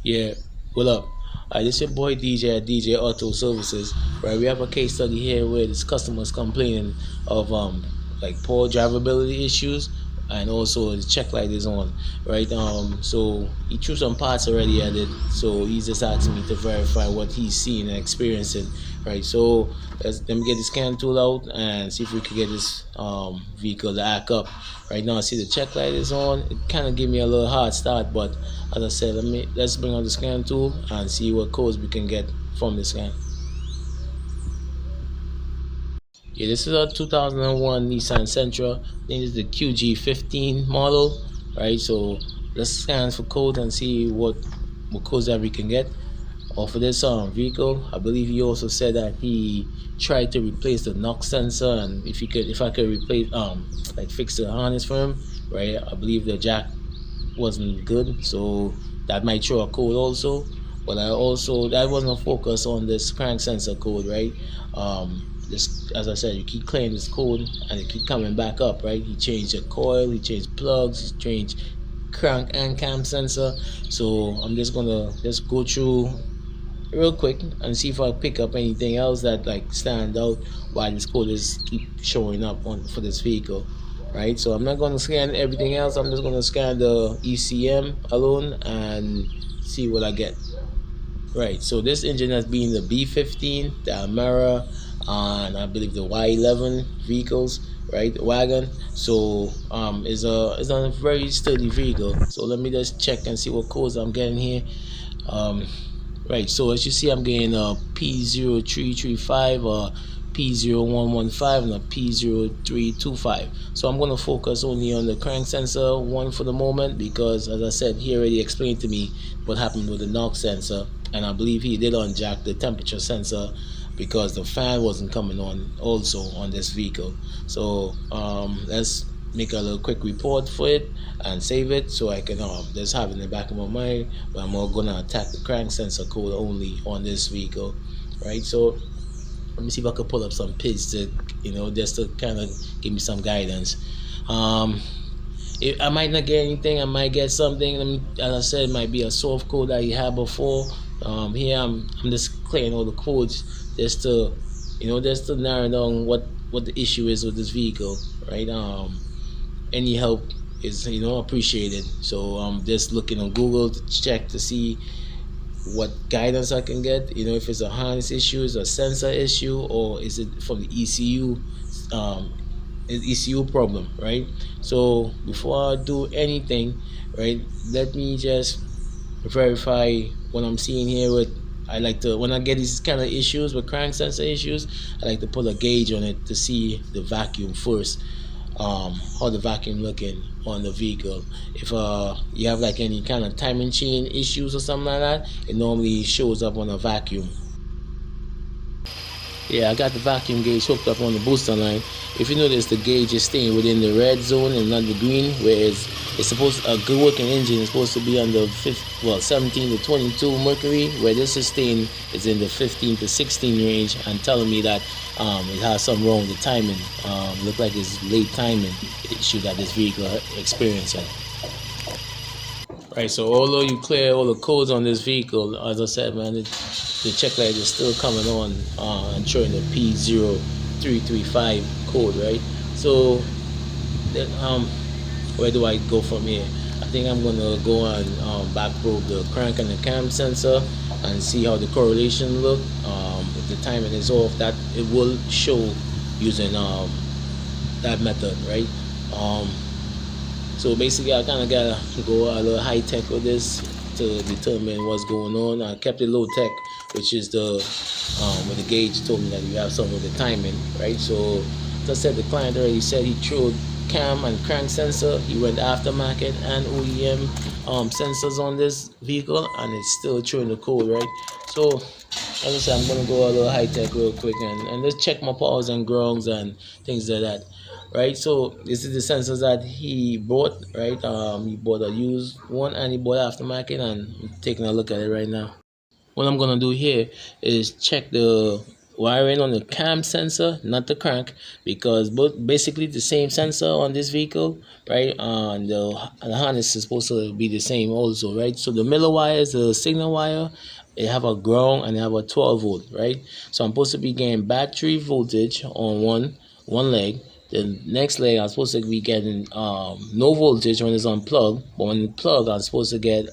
Yeah, what up? This your boy DJ at DJ Auto Services. Right, we have a case study here where this customer's complaining of like poor drivability issues, and also the check light is on. Right, so he threw some parts already at it, so he's just asking me to verify what he's seeing and experiencing. Right, so let me get the scan tool out and see if we can get this vehicle to act up. Right now, I see the check light is on. It kind of gave me a little hard start, but as I said, let's bring out the scan tool and see what codes we can get from the scan. Yeah, this is a 2001 Nissan Sentra. I think it's the QG15 model, right? So let's scan for code and see what codes that we can get off of this vehicle. I believe he also said that he tried to replace the knock sensor, and if I could replace like fix the harness for him, right? I believe the jack wasn't good, so that might throw a code also. But that wasn't a focus on this crank sensor code, right? This, as I said, you keep clearing this code and it keep coming back up, right? He changed the coil, he changed plugs, he changed crank and cam sensor. So I'm just gonna go through real quick and see if I pick up anything else that like stand out why this code is keep showing up on for this vehicle, right? So I'm not going to scan everything else. I'm just going to scan the ECM alone and see what I get. Right, so this engine has been the B15, the Amara, and I believe the Y11 vehicles, right, wagon. So is a very sturdy vehicle. So let me just check and see what codes I'm getting here. Right, so as you see, I'm getting a P0335, a P0115, and a P0325. So I'm going to focus only on the crank sensor one for the moment, because as I said, he already explained to me what happened with the knock sensor, and I believe he did unjack the temperature sensor because the fan wasn't coming on also on this vehicle. So let's make a little quick report for it and save it so I can just have it in the back of my mind. But I'm gonna attack the crank sensor code only on this vehicle, right? So let me see if I could pull up some pids to, just to kind of give me some guidance. I might not get anything, I might get something. As I said, it might be a soft code that you had before. Here I'm just clearing all the codes just to narrow down what the issue is with this vehicle, right? Any help is appreciated. So I'm just looking on Google to check to see what guidance I can get. If it's a harness issue, is a sensor issue, or is it from the ECU ECU problem, right? So before I do anything, right, let me just verify what I'm seeing here. I like to, when I get these kind of issues with crank sensor issues, I like to put a gauge on it to see the vacuum first. How the vacuum looking on the vehicle. If you have like any kind of timing chain issues or something like that, it normally shows up on a vacuum. Yeah, I got the vacuum gauge hooked up on the booster line. If you notice, the gauge is staying within the red zone and not the green, whereas it's supposed, a good working engine is supposed to be under 17 to 22 mercury, where this is staying is in the 15 to 16 range, and telling me that it has something wrong with the timing. Look like it's late timing issue that this vehicle experiencing. Right, so although you clear all the codes on this vehicle, as I said, man, the check light is still coming on and showing the P0335 code, right? So then, where do I go from here? I think I'm gonna go and back probe the crank and the cam sensor and see how the correlation look. If the timing is off, that it will show using that method, right? So basically, I kind of gotta go a little high tech with this to determine what's going on. I kept it low tech, which is the where the gauge told me that you have something with the timing, right? So as I said, the client already said he threw cam and crank sensor. He went aftermarket and OEM sensors on this vehicle, and it's still throwing the code, right? So as I said, I'm gonna go a little high tech real quick and just check my powers and grounds and things like that. Right, so this is the sensors that he bought, right? He bought a used one and he bought aftermarket, and I'm taking a look at it right now. What I'm gonna do here is check the wiring on the cam sensor, not the crank, because both basically the same sensor on this vehicle, right? And the harness is supposed to be the same also, right? So the middle wire is the signal wire. They have a ground and they have a 12 volt, right? So I'm supposed to be getting battery voltage on one leg. The next leg I'm supposed to be getting no voltage when it's unplugged, but when it's plugged I'm supposed to get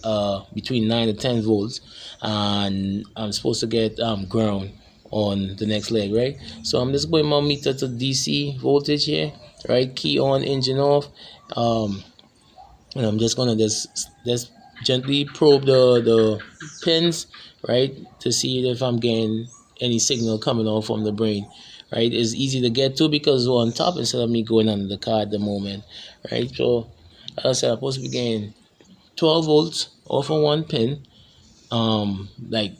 between 9 to 10 volts, and I'm supposed to get ground on the next leg, right? So I'm just putting my meter to DC voltage here, right? Key on, engine off, and I'm just gonna just gently probe the pins, right, to see if I'm getting any signal coming off from the brain, right? It's easy to get to because we're on top instead of me going under the car at the moment, right? So as I said, I'm supposed to be getting 12 volts off of one pin, like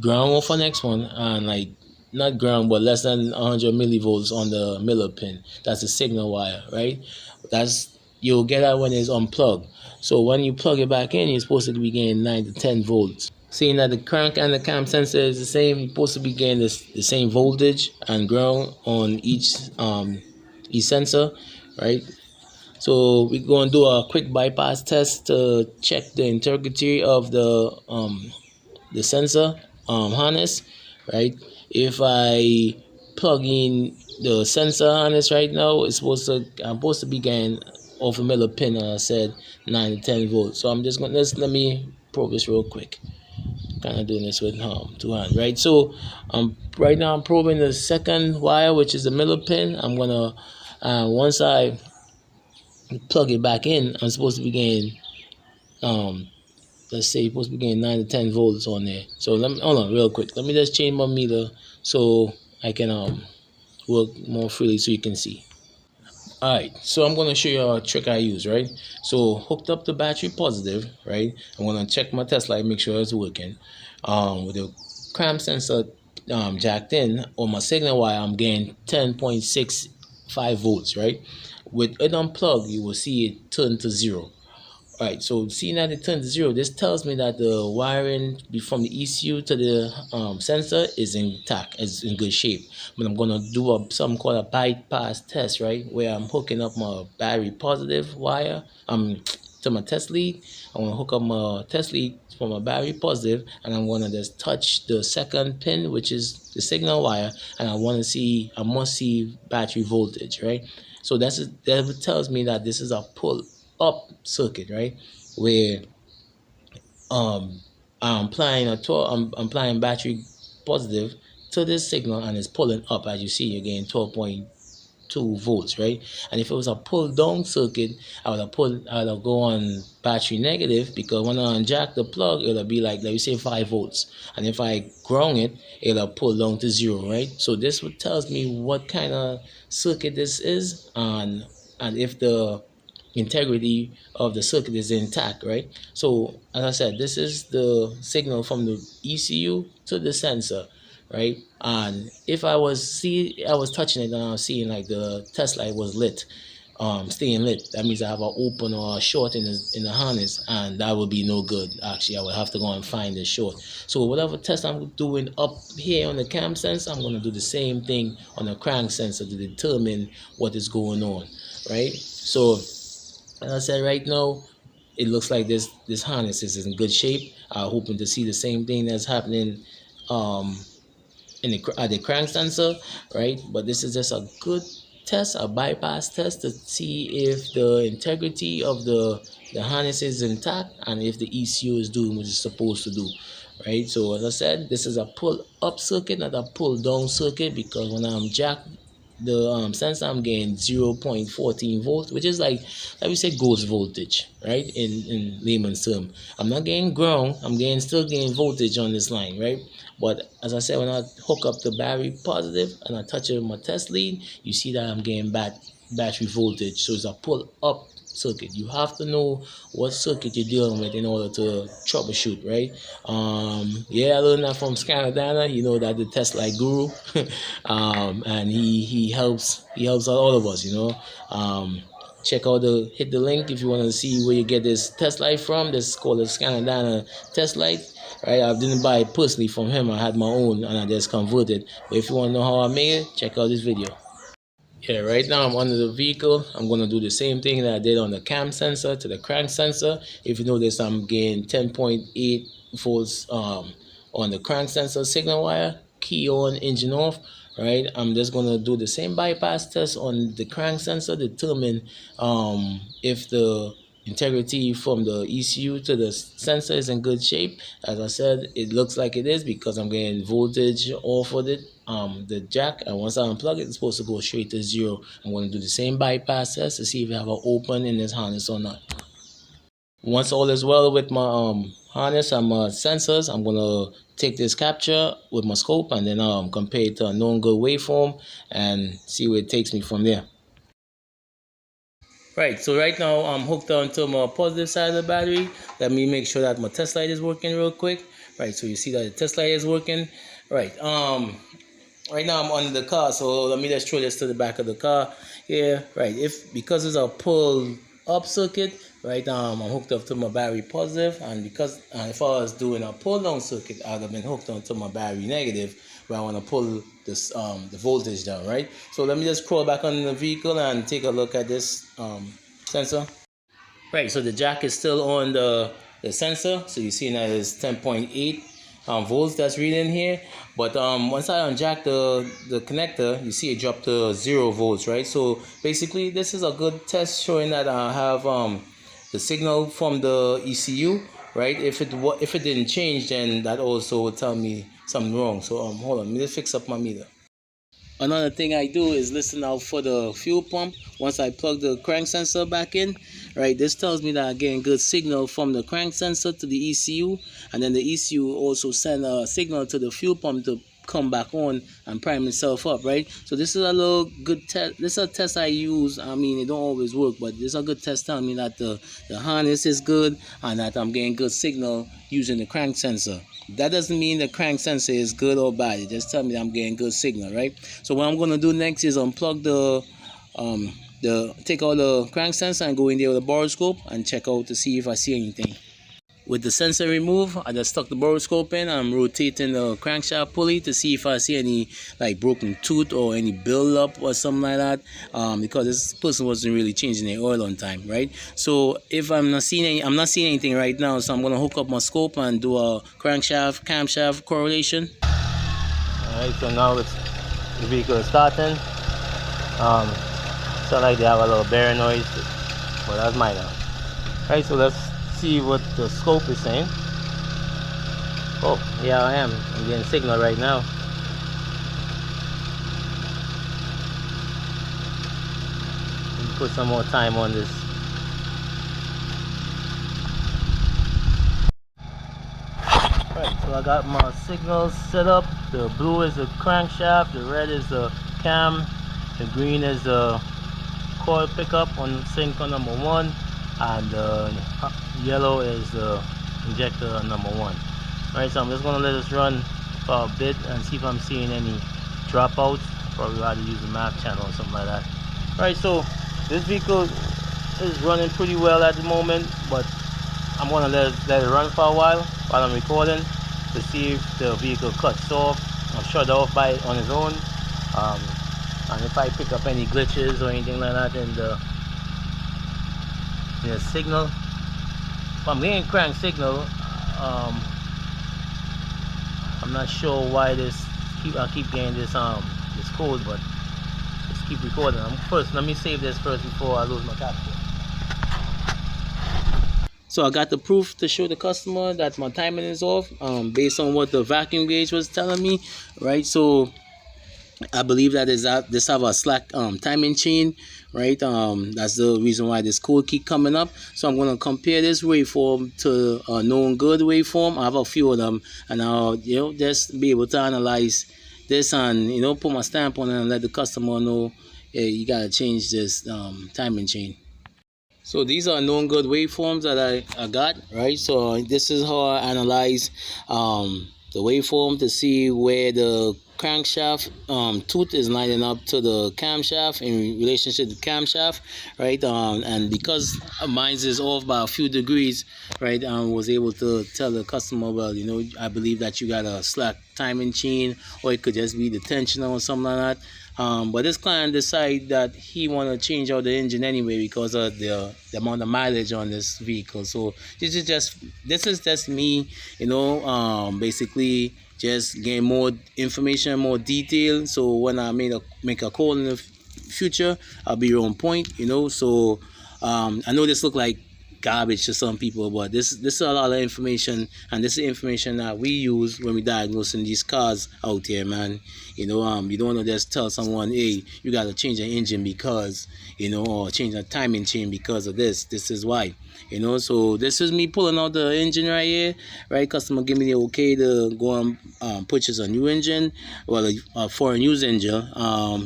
ground off the next one, and like not ground but less than 100 millivolts on the middle pin. That's the signal wire, right? That's, you'll get that when it's unplugged. So when you plug it back in, you're supposed to be getting 9 to 10 volts. Seeing that the crank and the cam sensor is the same, you're supposed to be getting the same voltage and ground on each sensor, right? So we're going to do a quick bypass test to check the integrity of the sensor harness, right? If I plug in the sensor harness right now, I'm supposed to be getting off the middle pin, I said 9 to 10 volts. So I'm just going to let me probe this real quick. Kind of doing this with two hands, right? So right now I'm probing the second wire, which is the middle pin. I'm gonna once I plug it back in, I'm supposed to be getting let's say you're supposed to be getting 9 to 10 volts on there. So let me hold on real quick. Let me just change my meter so I can work more freely so you can see. Alright, so I'm going to show you a trick I use, right? So hooked up the battery positive, right? I'm going to check my test light, make sure it's working. With the cram sensor jacked in on my signal wire, I'm getting 10.65 volts, right? With it unplugged, you will see it turn to 0. Alright, so seeing that it turned to 0, this tells me that the wiring from the ECU to the sensor is intact, is in good shape. But I'm going to do something called a bypass test, right? Where I'm hooking up my battery positive wire to my test lead. I'm going to hook up my test lead from my battery positive, and I'm going to just touch the second pin, which is the signal wire, and I must see battery voltage, right? So that tells me that this is a pull up circuit, right? Where I'm applying I'm applying battery positive to this signal and it's pulling up. As you see, you're getting 12.2 volts, right? And if it was a pull down circuit, I would have go on battery negative, because when I unjack the plug, it'll be like, let me say 5 volts, and if I ground it, it'll pull down to 0, right? So this tells me what kind of circuit this is, and if the integrity of the circuit is intact, right? So as I said, this is the signal from the ECU to the sensor, right? And if I was touching it and I was seeing like the test light was lit, staying lit, that means I have an open or a short in the harness, and that would be no good. Actually, I would have to go and find the short. So whatever test I'm doing up here on the cam sensor, I'm going to do the same thing on the crank sensor to determine what is going on, right? So as I said, right now it looks like this harness is in good shape. I'm hoping to see the same thing that's happening in the crank sensor, right? But this is just a good test, a bypass test, to see if the integrity of the harness is intact and if the ECU is doing what it's supposed to do, right? So as I said, this is a pull up circuit, not a pull down circuit, because when I'm jacked the sensor, I'm getting 0.14 volts, which is like we say ghost voltage, right? In layman's term, I'm not getting ground, I'm still getting voltage on this line, right? But as I said, when I hook up the battery positive and I touch it with my test lead, you see that I'm getting battery voltage. So it's a pull up circuit. You have to know what circuit you're dealing with in order to troubleshoot, right? Yeah, I learned that from Scanadana. You know that the Tesla guru, and he helps all of us, hit the link if you want to see where you get this test light from. This is called a Scanadana test light. Right, I didn't buy it personally from him. I had my own and I just converted. But if you want to know how I made it, check out this video. Yeah, right now I'm under the vehicle. I'm going to do the same thing that I did on the cam sensor to the crank sensor. If you notice, I'm getting 10.8 volts on the crank sensor signal wire, key on, engine off. Right, I'm just going to do the same bypass test on the crank sensor, determine if the integrity from the ECU to the sensor is in good shape. As I said, it looks like it is because I'm getting voltage off of it, the jack, and once I unplug it, it's supposed to go straight to 0. I'm going to do the same bypass test to see if I have an open in this harness or not. Once all is well with my harness and my sensors, I'm going to take this capture with my scope and then compare it to a known good waveform and see where it takes me from there. Right, so right now I'm hooked onto my positive side of the battery. Let me make sure that my test light is working real quick. Right, so you see that the test light is working. Right, right now I'm under the car, so let me just throw this to the back of the car. Yeah, right, because it's a pull up circuit, right, I'm hooked up to my battery positive, and because if I was doing a pull down circuit, I'd have been hooked onto my battery negative, where I want to pull this the voltage down. Right, so let me just crawl back on the vehicle and take a look at this sensor. Right, so the jack is still on the sensor, so you see that it's 10.8 volts that's reading here. But once I unjack the connector, you see it drop to 0 volts. Right, so basically this is a good test showing that I have the signal from the ECU. Right, if it didn't change, then that also would tell me something wrong. So hold on, let me just fix up my meter. Another thing I do is listen out for the fuel pump. Once I plug the crank sensor back in, right, this tells me that I'm getting good signal from the crank sensor to the ECU, and then the ECU also send a signal to the fuel pump to come back on and prime itself up. Right, so this is a little good test. This is a test I use. I mean, it don't always work, but this is a good test telling me that the harness is good and that I'm getting good signal using the crank sensor. That doesn't mean the crank sensor is good or bad. It just tells me that I'm getting good signal. Right, so what I'm going to do next is unplug take out the crank sensor and go in there with a Borescope and check out to see if I see anything. With the sensor removed, I just stuck the Borescope in. I'm rotating the crankshaft pulley to see if I see any like broken tooth or any build-up or something like that, because this person wasn't really changing the oil on time. Right, so if I'm not seeing anything right now, so I'm gonna hook up my scope and do a crankshaft camshaft correlation. Alright, so now the vehicle is starting. Sound like they have a little bearing noise, but that's minor. Alright, so let's see what the scope is saying. Oh, yeah, I'm getting signal right now. Let me put some more time on this. Right, so I got my signals set up. The blue is the crankshaft, the red is the cam, the green is the coil pickup on sync on number 1, and the yellow is the injector number 1. Alright, so I'm just gonna let this run for a bit and see if I'm seeing any dropouts. Probably have to use a map channel or something like that. Alright, so this vehicle is running pretty well at the moment, but I'm gonna let it run for a while I'm recording to see if the vehicle cuts off or shut off on its own, and if I pick up any glitches or anything like that in the signal. If I'm getting crank signal, I'm not sure why I keep getting this code, but just keep recording. Let me save this first before I lose my capture. So I got the proof to show the customer that my timing is off, based on what the vacuum gauge was telling me. Right, so I believe that this have a slack timing chain. Right, that's the reason why this code keep coming up. So I'm going to compare this waveform to a known good waveform. I have a few of them, and I'll just be able to analyze this and put my stamp on it and let the customer know, hey, you gotta change this timing chain. So these are known good waveforms that I got. Right, so this is how I analyze the waveform to see where the crankshaft tooth is lining up to the camshaft in relationship to camshaft, right? And because mine is off by a few degrees, right, was able to tell the customer, well, you know, I believe that you got a slack timing chain, or it could just be the tensioner or something like that. But this client decided that he want to change out the engine anyway because of the amount of mileage on this vehicle. So this is just me, you know, basically just getting more information, more detail. So when I make a call in the future, I'll be on point, you know. So I know this look like garbage to some people, but this is a lot of information, and this is information that we use when we diagnosing these cars out here, man. You know, you don't want to just tell someone, hey, you got to change an engine because, you know, or change a timing chain because of this. This is why, you know. So this is me pulling out the engine right here, right? Customer give me the okay to go and purchase a new engine, well, a foreign used engine.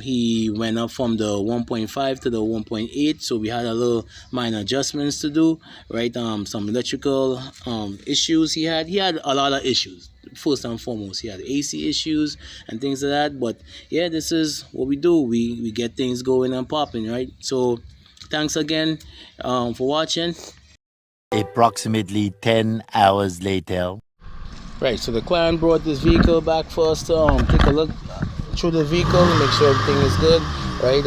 He went up from the 1.5 to the 1.8, so we had a little minor adjustments to do, right? Some electrical issues he had a lot of issues. First and foremost, he had AC issues and things like that. But yeah, this is what we do. We get things going and popping, right? So thanks again for watching. Approximately 10 hours later. Right, so the client brought this vehicle back for us to take a look through the vehicle, make sure everything is good, right?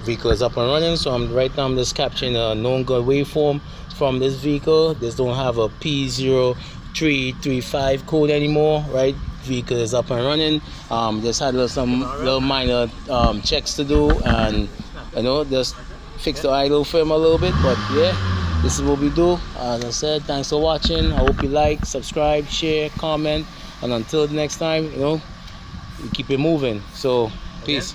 Vehicle is up and running. So right now I'm just capturing a known good waveform from this vehicle. This don't have a P0335 code anymore, right? Vehicle is up and running. Just had some little minor checks to do, and you know, just fix the idle film a little bit. But yeah, this is what we do. As I said, thanks for watching. I hope you like, subscribe, share, comment, and until the next time, you know, we keep it moving. So peace.